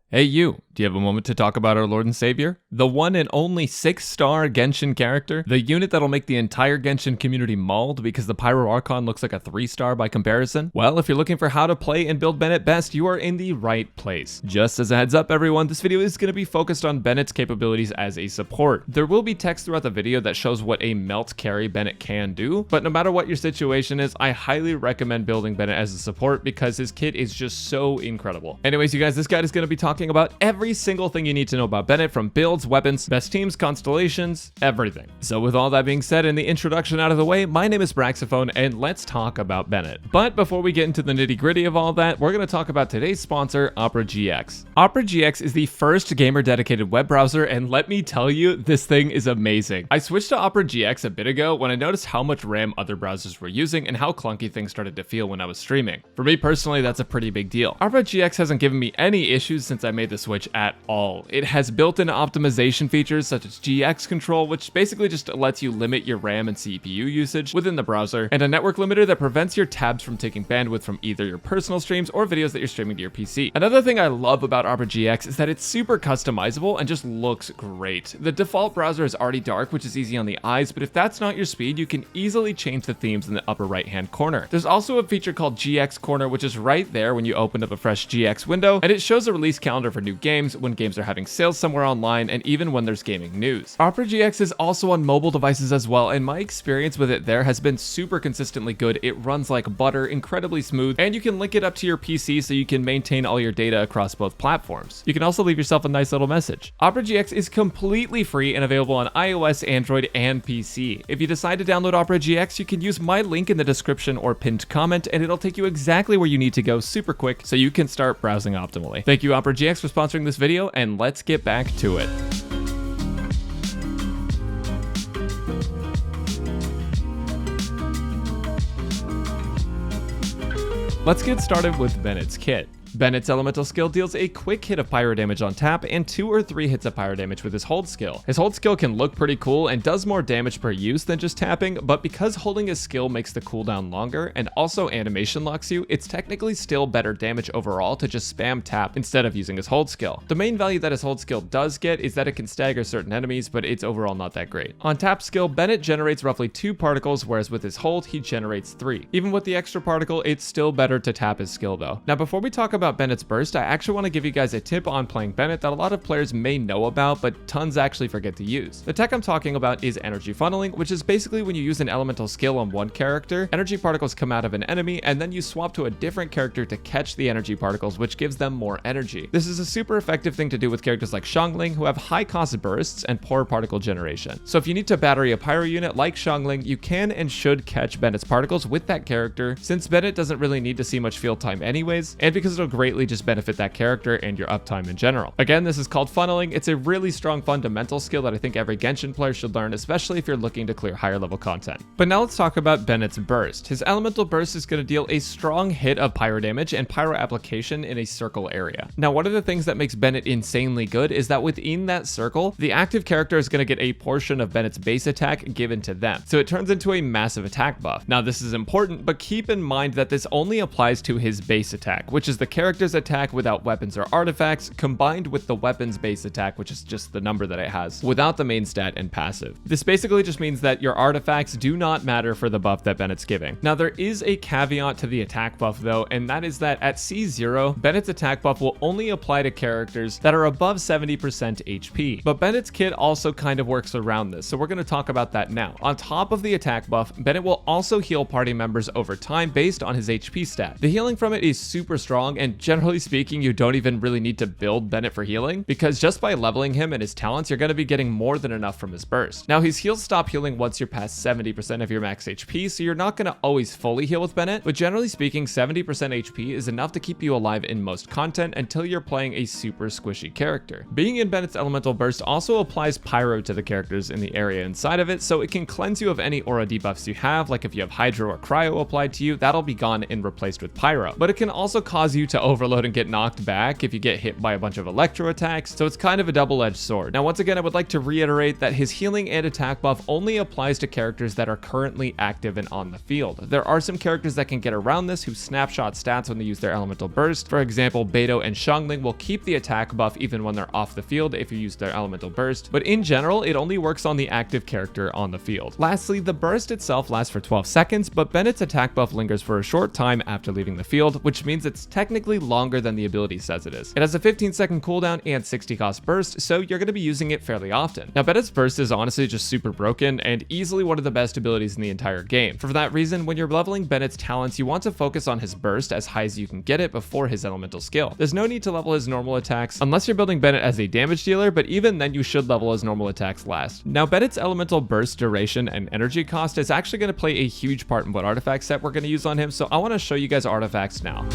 Hey you, do you have a moment to talk about our Lord and Savior? The one and only 6-star Genshin character? The unit that'll make the entire Genshin community mauled because the Pyro Archon looks like a 3-star by comparison? Well, if you're looking for how to play and build Bennett best, you are in the right place. Just as a heads up everyone, this video is going to be focused on Bennett's capabilities as a support. There will be text throughout the video that shows what a melt carry Bennett can do, but no matter what your situation is, I highly recommend building Bennett as a support because his kit is just so incredible. Anyways, you guys, this guide is going to be talking about every single thing you need to know about Bennett, from builds, weapons, best teams, constellations, everything. So with all that being said and the introduction out of the way, my name is Braxophone and let's talk about Bennett. But before we get into the nitty gritty of all that, we're going to talk about today's sponsor, Opera GX. Opera GX is the first gamer dedicated web browser, and let me tell you, this thing is amazing. I switched to Opera GX a bit ago when I noticed how much RAM other browsers were using and how clunky things started to feel when I was streaming. For me personally, that's a pretty big deal. Opera GX hasn't given me any issues since I made the switch at all. It has built-in optimization features such as GX control, which basically just lets you limit your RAM and CPU usage within the browser, and a network limiter that prevents your tabs from taking bandwidth from either your personal streams or videos that you're streaming to your PC. Another thing I love about Opera GX is that it's super customizable and just looks great. The default browser is already dark, which is easy on the eyes, but if that's not your speed, you can easily change the themes in the upper right hand corner. There's also a feature called GX Corner, which is right there when you open up a fresh GX window, and it shows a release calendar for new games, when games are having sales somewhere online, and even when there's gaming news. Opera GX is also on mobile devices as well, and my experience with it there has been super consistently good. It runs like butter, incredibly smooth, and you can link it up to your PC so you can maintain all your data across both platforms. You can also leave yourself a nice little message. Opera GX is completely free and available on iOS, Android, and PC. If you decide to download Opera GX, you can use my link in the description or pinned comment, and it'll take you exactly where you need to go super quick so you can start browsing optimally. Thank you, Opera GX, for sponsoring this video, and let's get back to it. Let's get started with Bennett's kit. Bennett's elemental skill deals a quick hit of pyro damage on tap and 2 or 3 hits of pyro damage with his hold skill. His hold skill can look pretty cool and does more damage per use than just tapping, but because holding his skill makes the cooldown longer and also animation locks you, it's technically still better damage overall to just spam tap instead of using his hold skill. The main value that his hold skill does get is that it can stagger certain enemies, but it's overall not that great. On tap skill, Bennett generates roughly 2 particles, whereas with his hold, he generates 3. Even with the extra particle, it's still better to tap his skill though. Now before we talk about Bennett's burst, I actually want to give you guys a tip on playing Bennett that a lot of players may know about, but tons actually forget to use. The tech I'm talking about is energy funneling, which is basically when you use an elemental skill on one character, energy particles come out of an enemy, and then you swap to a different character to catch the energy particles, which gives them more energy. This is a super effective thing to do with characters like Xiangling, who have high cost bursts and poor particle generation. So if you need to battery a pyro unit like Xiangling, you can and should catch Bennett's particles with that character, since Bennett doesn't really need to see much field time anyways, and because it'll greatly just benefit that character and your uptime in general. Again, this is called funneling. It's a really strong fundamental skill that I think every Genshin player should learn, especially if you're looking to clear higher level content. But now let's talk about Bennett's burst. His elemental burst is going to deal a strong hit of pyro damage and pyro application in a circle area. Now, one of the things that makes Bennett insanely good is that within that circle, the active character is going to get a portion of Bennett's base attack given to them. So it turns into a massive attack buff. Now, this is important, but keep in mind that this only applies to his base attack, which is the character's attack without weapons or artifacts, combined with the weapon's base attack, which is just the number that it has, without the main stat and passive. This basically just means that your artifacts do not matter for the buff that Bennett's giving. Now, there is a caveat to the attack buff though, and that is that at C0, Bennett's attack buff will only apply to characters that are above 70% HP. But Bennett's kit also kind of works around this, so we're going to talk about that now. On top of the attack buff, Bennett will also heal party members over time based on his HP stat. The healing from it is super strong, and generally speaking, you don't even really need to build Bennett for healing, because just by leveling him and his talents, you're going to be getting more than enough from his burst. Now, his heals stop healing once you're past 70% of your max HP, so you're not going to always fully heal with Bennett, but generally speaking, 70% HP is enough to keep you alive in most content until you're playing a super squishy character. Being in Bennett's elemental burst also applies pyro to the characters in the area inside of it, so it can cleanse you of any aura debuffs you have, like if you have hydro or cryo applied to you, that'll be gone and replaced with pyro. But it can also cause you to to overload and get knocked back if you get hit by a bunch of electro attacks, so it's kind of a double-edged sword. Now once again, I would like to reiterate that his healing and attack buff only applies to characters that are currently active and on the field. There are some characters that can get around this who snapshot stats when they use their elemental burst. For example, Beidou and Xiangling will keep the attack buff even when they're off the field if you use their elemental burst, but in general, it only works on the active character on the field. Lastly, the burst itself lasts for 12 seconds, but Bennett's attack buff lingers for a short time after leaving the field, which means it's technically longer than the ability says it is. It has a 15-second cooldown and 60 cost burst, so you're going to be using it fairly often. Now, Bennett's burst is honestly just super broken and easily one of the best abilities in the entire game. For that reason, when you're leveling Bennett's talents, you want to focus on his burst as high as you can get it before his elemental skill. There's no need to level his normal attacks unless you're building Bennett as a damage dealer, but even then you should level his normal attacks last. Now, Bennett's elemental burst duration and energy cost is actually going to play a huge part in what artifact set we're going to use on him, so I want to show you guys artifacts now.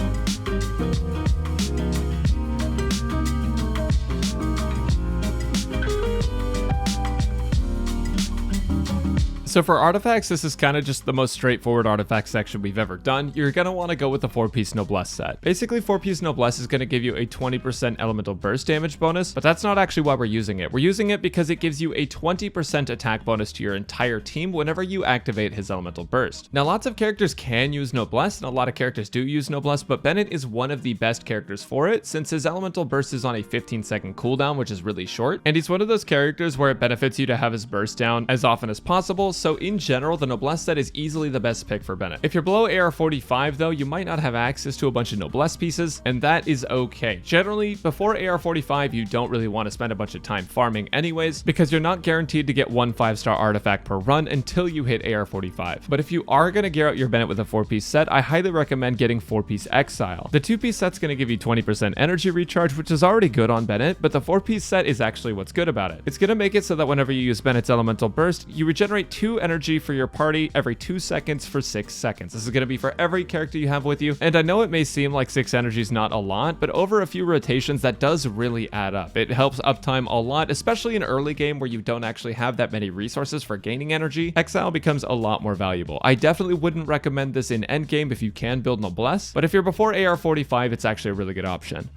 So for artifacts, this is kind of just the most straightforward artifact section we've ever done. You're going to want to go with the 4-piece Noblesse set. Basically, 4-piece Noblesse is going to give you a 20% elemental burst damage bonus, but that's not actually why we're using it. We're using it because it gives you a 20% attack bonus to your entire team whenever you activate his elemental burst. Now, lots of characters can use Noblesse, and a lot of characters do use Noblesse, but Bennett is one of the best characters for it since his elemental burst is on a 15-second cooldown, which is really short, and he's one of those characters where it benefits you to have his burst down as often as possible. So in general, the Noblesse set is easily the best pick for Bennett. If you're below AR45 though, you might not have access to a bunch of Noblesse pieces, and that is okay. Generally, before AR45, you don't really want to spend a bunch of time farming anyways, because you're not guaranteed to get one 5-star artifact per run until you hit AR45. But if you are going to gear out your Bennett with a 4-piece set, I highly recommend getting 4-piece Exile. The 2-piece set's going to give you 20% energy recharge, which is already good on Bennett, but the 4-piece set is actually what's good about it. It's going to make it so that whenever you use Bennett's elemental burst, you regenerate 2 energy for your party every 2 seconds for 6 seconds. This is going to be for every character you have with you, and I know it may seem like 6 energy is not a lot, but over a few rotations that does really add up. It helps uptime a lot, especially in early game where you don't actually have that many resources for gaining energy. Exile becomes a lot more valuable. I definitely wouldn't recommend this in endgame if you can build Noblesse, but if you're before AR45, it's actually a really good option.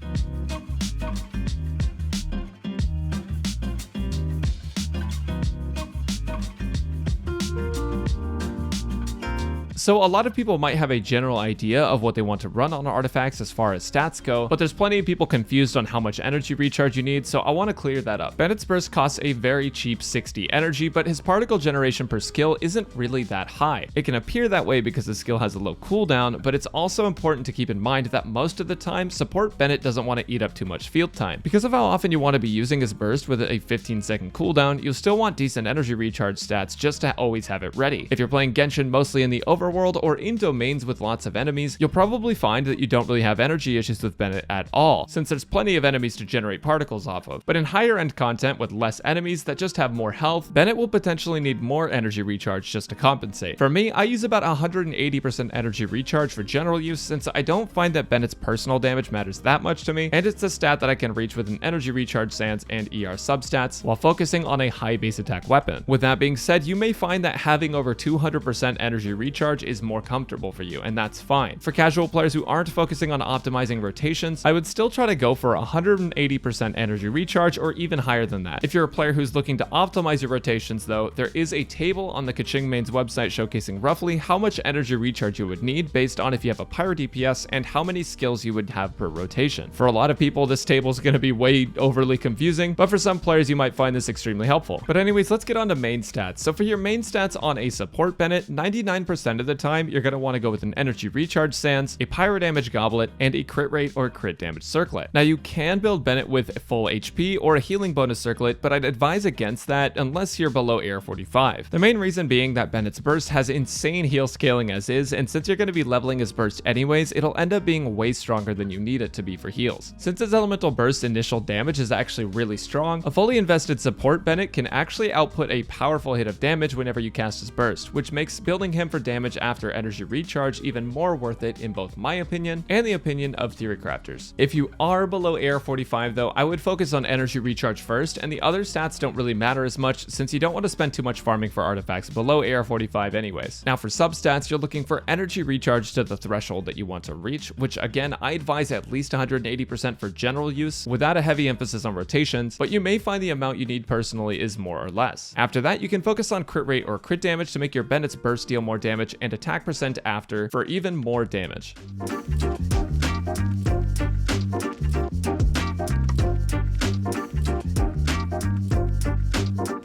So a lot of people might have a general idea of what they want to run on artifacts as far as stats go, but there's plenty of people confused on how much energy recharge you need, so I want to clear that up. Bennett's burst costs a very cheap 60 energy, but his particle generation per skill isn't really that high. It can appear that way because the skill has a low cooldown, but it's also important to keep in mind that most of the time, support Bennett doesn't want to eat up too much field time. Because of how often you want to be using his burst with a 15-second cooldown, you'll still want decent energy recharge stats just to always have it ready. If you're playing Genshin mostly in the overworld or in domains with lots of enemies, you'll probably find that you don't really have energy issues with Bennett at all, since there's plenty of enemies to generate particles off of. But in higher end content with less enemies that just have more health, Bennett will potentially need more energy recharge just to compensate. For me, I use about 180% energy recharge for general use, since I don't find that Bennett's personal damage matters that much to me, and it's a stat that I can reach with an energy recharge stance and ER substats while focusing on a high base attack weapon. With that being said, you may find that having over 200% energy recharge is more comfortable for you, and that's fine. For casual players who aren't focusing on optimizing rotations, I would still try to go for 180% energy recharge or even higher than that. If you're a player who's looking to optimize your rotations though, there is a table on the Kaching Main's website showcasing roughly how much energy recharge you would need based on if you have a pyro DPS and how many skills you would have per rotation. For a lot of people, this table is going to be way overly confusing, but for some players you might find this extremely helpful. But anyways, let's get on to main stats. So for your main stats on a support Bennett, 99% of the time you're going to want to go with an energy recharge sands, a pyro damage goblet, and a crit rate or crit damage circlet. Now you can build Bennett with full HP or a healing bonus circlet, but I'd advise against that unless you're below AR45. The main reason being that Bennett's burst has insane heal scaling as is, and since you're going to be leveling his burst anyways, it'll end up being way stronger than you need it to be for heals. Since his elemental burst initial damage is actually really strong, a fully invested support Bennett can actually output a powerful hit of damage whenever you cast his burst, which makes building him for damage after energy recharge even more worth it in both my opinion and the opinion of theory crafters. If you are below AR 45 though, I would focus on energy recharge first, and the other stats don't really matter as much since you don't want to spend too much farming for artifacts below AR 45 anyways. Now for substats, you're looking for energy recharge to the threshold that you want to reach, which again, I advise at least 180% for general use without a heavy emphasis on rotations, but you may find the amount you need personally is more or less. After that, you can focus on crit rate or crit damage to make your Bennett's burst deal more damage, and attack percent after for even more damage.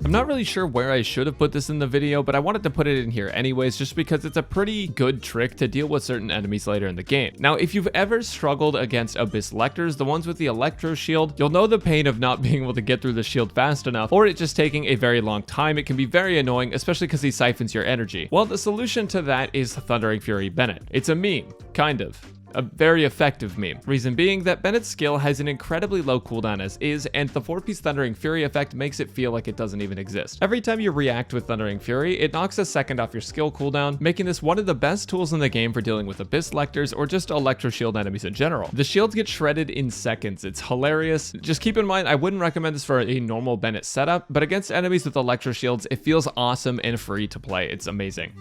I'm not really sure where I should have put this in the video, but I wanted to put it in here anyways, just because it's a pretty good trick to deal with certain enemies later in the game. Now, if you've ever struggled against Abyss Lectors, the ones with the Electro Shield, you'll know the pain of not being able to get through the shield fast enough, or it just taking a very long time. It can be very annoying, especially because he siphons your energy. Well, the solution to that is Thundering Fury Bennett. It's a meme, kind of. A very effective meme. Reason being that Bennett's skill has an incredibly low cooldown as is, and the 4-piece Thundering Fury effect makes it feel like it doesn't even exist. Every time you react with Thundering Fury, it knocks a second off your skill cooldown, making this one of the best tools in the game for dealing with Abyss Lectors or just Electro Shield enemies in general. The shields get shredded in seconds. It's hilarious. Just keep in mind, I wouldn't recommend this for a normal Bennett setup, but against enemies with Electro Shields, it feels awesome and free to play. It's amazing.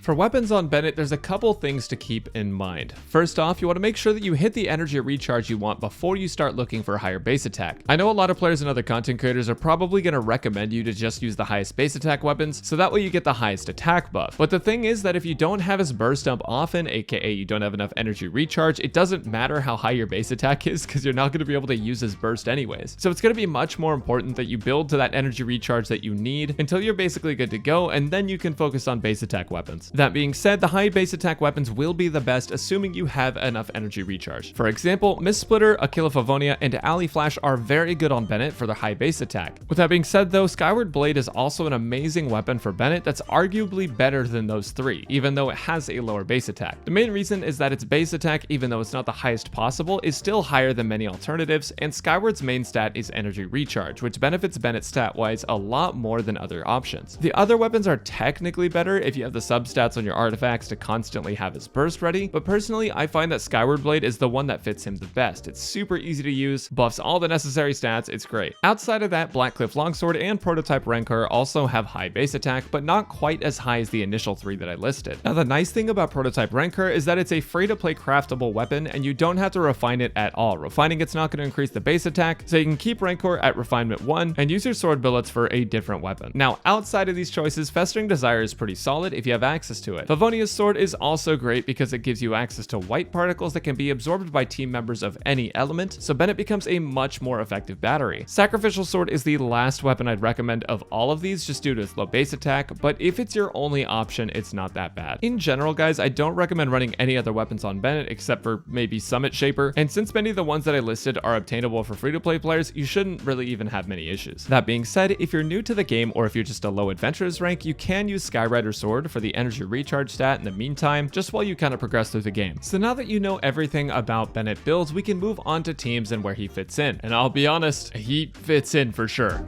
For weapons on Bennett, there's a couple things to keep in mind. First off, you want to make sure that you hit the energy recharge you want before you start looking for a higher base attack. I know a lot of players and other content creators are probably going to recommend you to just use the highest base attack weapons, so that way you get the highest attack buff. But the thing is that if you don't have his burst dump often, aka you don't have enough energy recharge, it doesn't matter how high your base attack is because you're not going to be able to use his burst anyways. So it's going to be much more important that you build to that energy recharge that you need until you're basically good to go, and then you can focus on base attack weapons. That being said, the high base attack weapons will be the best assuming you have enough energy recharge. For example, Miss Splitter, Aquila Favonia, and Alley Flash are very good on Bennett for their high base attack. With that being said though, Skyward Blade is also an amazing weapon for Bennett that's arguably better than those three, even though it has a lower base attack. The main reason is that its base attack, even though it's not the highest possible, is still higher than many alternatives, and Skyward's main stat is energy recharge, which benefits Bennett stat-wise a lot more than other options. The other weapons are technically better if you have the substats on your artifacts to constantly have his burst ready, but personally I find that Skyward Blade is the one that fits him the best. It's super easy to use, buffs all the necessary stats, it's great. Outside of that, Blackcliff Longsword and Prototype Rancor also have high base attack, but not quite as high as the initial three that I listed. Now the nice thing about Prototype Rancor is that it's a free-to-play craftable weapon and you don't have to refine it at all. Refining it's not going to increase the base attack, so you can keep Rancor at refinement 1 and use your sword billets for a different weapon. Now outside of these choices, Festering Desire is pretty solid if you have access to it. Favonia's sword is also great because it gives you access to white particles that can be absorbed by team members of any element, so Bennett becomes a much more effective battery. Sacrificial Sword is the last weapon I'd recommend of all of these just due to its low base attack, but if it's your only option, it's not that bad. In general, guys, I don't recommend running any other weapons on Bennett except for maybe Summit Shaper, and since many of the ones that I listed are obtainable for free-to-play players, you shouldn't really even have many issues. That being said, if you're new to the game or if you're just a low adventurer's rank, you can use Skyrider Sword for the energy recharge stat in the meantime, just while you kind of progress through the game. So now that you know everything about Bennett builds, we can move on to teams and where he fits in. And I'll be honest, he fits in for sure.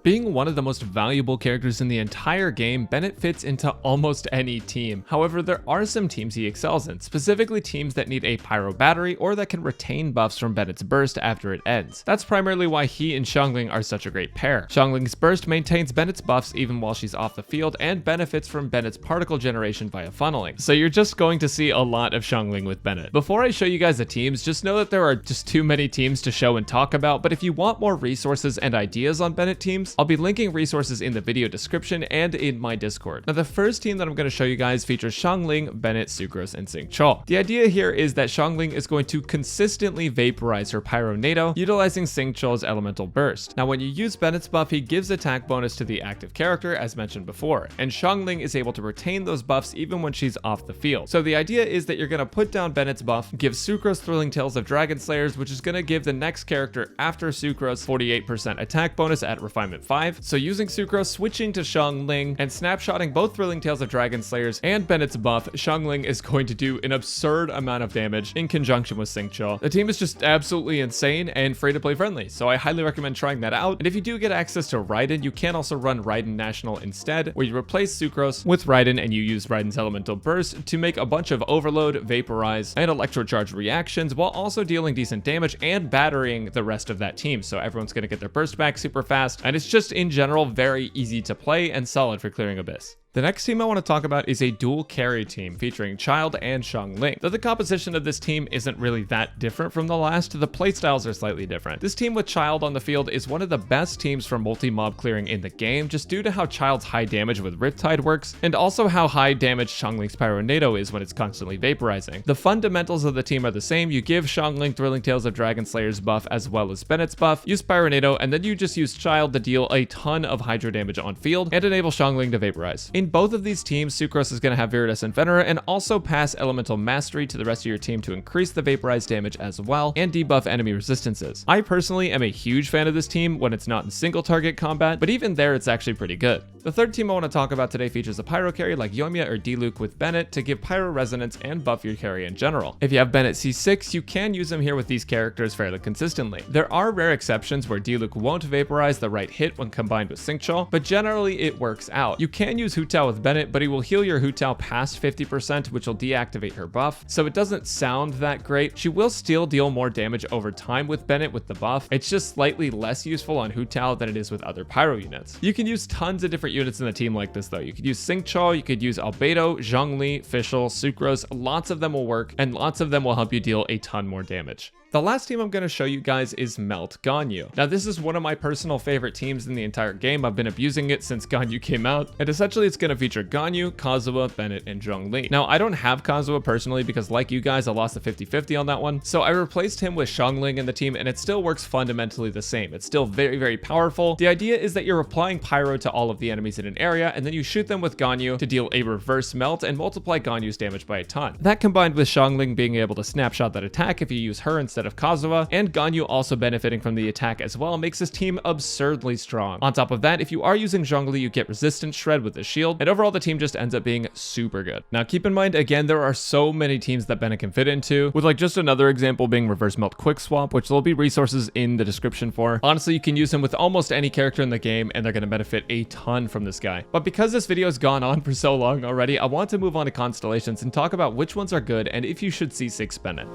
Being one of the most valuable characters in the entire game, Bennett fits into almost any team. However, there are some teams he excels in, specifically teams that need a pyro battery or that can retain buffs from Bennett's burst after it ends. That's primarily why he and Xiangling are such a great pair. Xiangling's burst maintains Bennett's buffs even while she's off the field and benefits from Bennett's particle generation via funneling. So you're just going to see a lot of Xiangling with Bennett. Before I show you guys the teams, just know that there are just too many teams to show and talk about, but if you want more resources and ideas on Bennett teams, I'll be linking resources in the video description and in my Discord. Now, the first team that I'm going to show you guys features Xiangling, Bennett, Sucrose, and Xingqiu. The idea here is that Xiangling is going to consistently vaporize her Pyro Nado, utilizing Xingqiu's elemental burst. Now, when you use Bennett's buff, he gives attack bonus to the active character, as mentioned before, and Xiangling is able to retain those buffs even when she's off the field. So the idea is that you're going to put down Bennett's buff, give Sucrose Thrilling Tales of Dragon Slayers, which is going to give the next character after Sucrose 48% attack bonus at refinement 5. So using Sucrose, switching to Xiangling, and snapshotting both Thrilling Tales of Dragon Slayers and Bennett's buff, Xiangling is going to do an absurd amount of damage in conjunction with Xingqiu. The team is just absolutely insane and free-to-play friendly, so I highly recommend trying that out. And if you do get access to Raiden, you can also run Raiden National instead, where you replace Sucrose with Raiden and you use Raiden's Elemental Burst to make a bunch of Overload, Vaporize, and Electrocharge reactions while also dealing decent damage and battering the rest of that team. So everyone's going to get their burst back super fast, and it's just in general very easy to play and solid for clearing Abyss. The next team I want to talk about is a dual carry team featuring Childe and Xiangling. Though the composition of this team isn't really that different from the last, the playstyles are slightly different. This team with Childe on the field is one of the best teams for multi-mob clearing in the game, just due to how Childe's high damage with Riptide works, and also how high damage Xiangling's Pyronado is when it's constantly vaporizing. The fundamentals of the team are the same. You give Xiangling Thrilling Tales of Dragon Slayer's buff as well as Bennett's buff, use Pyronado, and then you just use Childe to deal a ton of hydro damage on field and enable Xiangling to vaporize. In both of these teams, Sucrose is going to have Viridescent Venera and also pass Elemental Mastery to the rest of your team to increase the vaporize damage as well and debuff enemy resistances. I personally am a huge fan of this team when it's not in single target combat, but even there it's actually pretty good. The third team I want to talk about today features a Pyro carry like Yoimiya or Diluc with Bennett to give Pyro resonance and buff your carry in general. If you have Bennett C6, you can use him here with these characters fairly consistently. There are rare exceptions where Diluc won't vaporize the right hit when combined with Xingqiu, but generally it works out. You can use Hu Tao with Bennett, but he will heal your Hu Tao past 50%, which will deactivate her buff, so it doesn't sound that great. She will still deal more damage over time with Bennett with the buff. It's just slightly less useful on Hu Tao than it is with other Pyro units. You can use tons of different units in the team like this though. You could use Xingqiu, you could use Albedo, Zhongli, Fischl, Sucrose. Lots of them will work, and lots of them will help you deal a ton more damage. The last team I'm going to show you guys is Melt Ganyu. Now this is one of my personal favorite teams in the entire game. I've been abusing it since Ganyu came out, and essentially it's going to feature Ganyu, Kazuha, Bennett, and Zhongli. Now I don't have Kazuha personally because like you guys I lost a 50-50 on that one, so I replaced him with Xiangling in the team, and it still works fundamentally the same. It's still very, very powerful. The idea is that you're applying Pyro to all of the enemies in an area, and then you shoot them with Ganyu to deal a reverse melt and multiply Ganyu's damage by a ton. That combined with Xiangling being able to snapshot that attack if you use her instead of Kazuha, and Ganyu also benefiting from the attack as well, makes this team absurdly strong. On top of that, if you are using Zhongli, you get resistance shred with the shield, and overall the team just ends up being super good. Now keep in mind, again, there are so many teams that Bennett can fit into, with like just another example being Reverse Melt Quick Swap, which there'll be resources in the description for. Honestly, you can use him with almost any character in the game, and they're going to benefit a ton from this guy. But because this video has gone on for so long already, I want to move on to Constellations and talk about which ones are good and if you should C6 Bennett.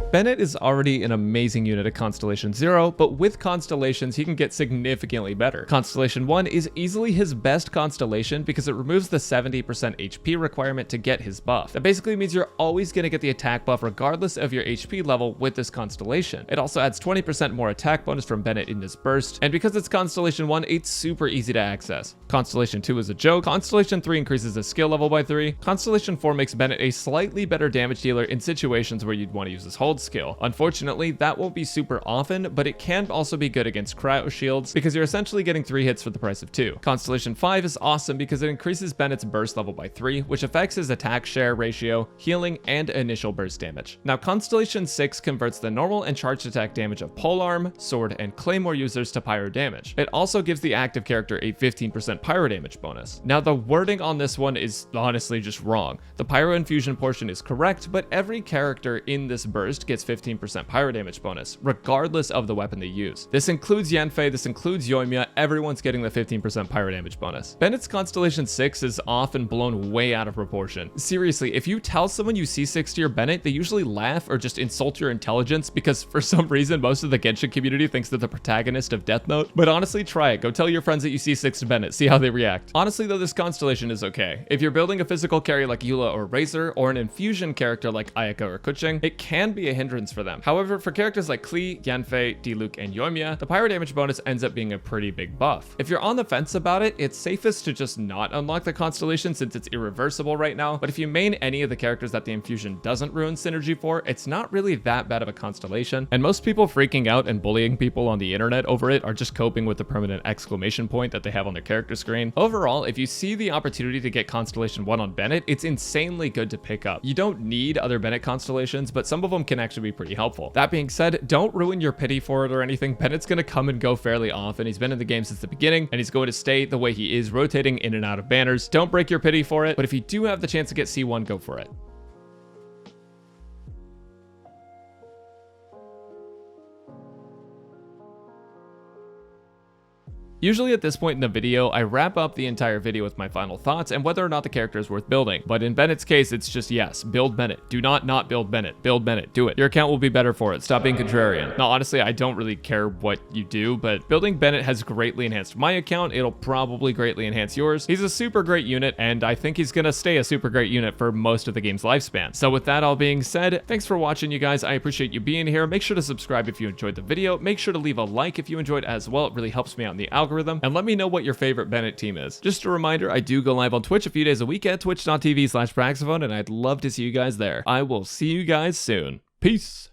Bennett is already an amazing unit at Constellation 0, but with Constellations, he can get significantly better. Constellation 1 is easily his best constellation because it removes the 70% HP requirement to get his buff. That basically means you're always going to get the attack buff regardless of your HP level with this constellation. It also adds 20% more attack bonus from Bennett in his burst, and because it's Constellation 1, it's super easy to access. Constellation 2 is a joke. Constellation 3 increases his skill level by 3. Constellation 4 makes Bennett a slightly better damage dealer in situations where you'd want to use his hold skill. Unfortunately, that won't be super often, but it can also be good against cryo shields because you're essentially getting 3 hits for the price of 2. Constellation 5 is awesome because it increases Bennett's burst level by 3, which affects his attack share ratio, healing, and initial burst damage. Now, Constellation 6 converts the normal and charged attack damage of polearm, sword, and claymore users to pyro damage. It also gives the active character a 15% pyro damage bonus. Now, the wording on this one is honestly just wrong. The pyro infusion portion is correct, but every character in this burst gets 15% pyro damage bonus, regardless of the weapon they use. This includes Yanfei, this includes Yoimiya, everyone's getting the 15% pyro damage bonus. Bennett's Constellation 6 is often blown way out of proportion. Seriously, if you tell someone you C6 your Bennett, they usually laugh or just insult your intelligence because for some reason most of the Genshin community thinks they're the protagonist of Death Note. But honestly, try it. Go tell your friends that you C6 Bennett, see how they react. Honestly though, this constellation is okay. If you're building a physical carry like Eula or Razor, or an infusion character like Ayaka or Kuching, it can be a hindrance for them. However, for characters like Klee, Yanfei, Diluc, and Yoimiya, the pyro damage bonus ends up being a pretty big buff. If you're on the fence about it, it's safest to just not unlock the Constellation since it's irreversible right now, but if you main any of the characters that the infusion doesn't ruin synergy for, it's not really that bad of a constellation, and most people freaking out and bullying people on the internet over it are just coping with the permanent exclamation point that they have on their character screen. Overall, if you see the opportunity to get Constellation 1 on Bennett, it's insanely good to pick up. You don't need other Bennett constellations, but some of them can actually be pretty helpful. That being said, don't ruin your pity for it or anything. Bennett's gonna come and go fairly often. He's been in the game since the beginning, and he's going to stay the way he is, rotating in and out of banners. Don't break your pity for it, but if you do have the chance to get C1, go for it. Usually at this point in the video, I wrap up the entire video with my final thoughts and whether or not the character is worth building. But in Bennett's case, it's just yes, build Bennett. Do not build Bennett. Build Bennett. Do it. Your account will be better for it. Stop being contrarian. Now, honestly, I don't really care what you do, but building Bennett has greatly enhanced my account. It'll probably greatly enhance yours. He's a super great unit, and I think he's gonna stay a super great unit for most of the game's lifespan. So with that all being said, thanks for watching, you guys. I appreciate you being here. Make sure to subscribe if you enjoyed the video. Make sure to leave a like if you enjoyed as well. It really helps me out in the algorithm. And let me know what your favorite Bennett team is. Just a reminder, I do go live on Twitch a few days a week at twitch.tv/Praxophone, and I'd love to see you guys there. I will see you guys soon. Peace.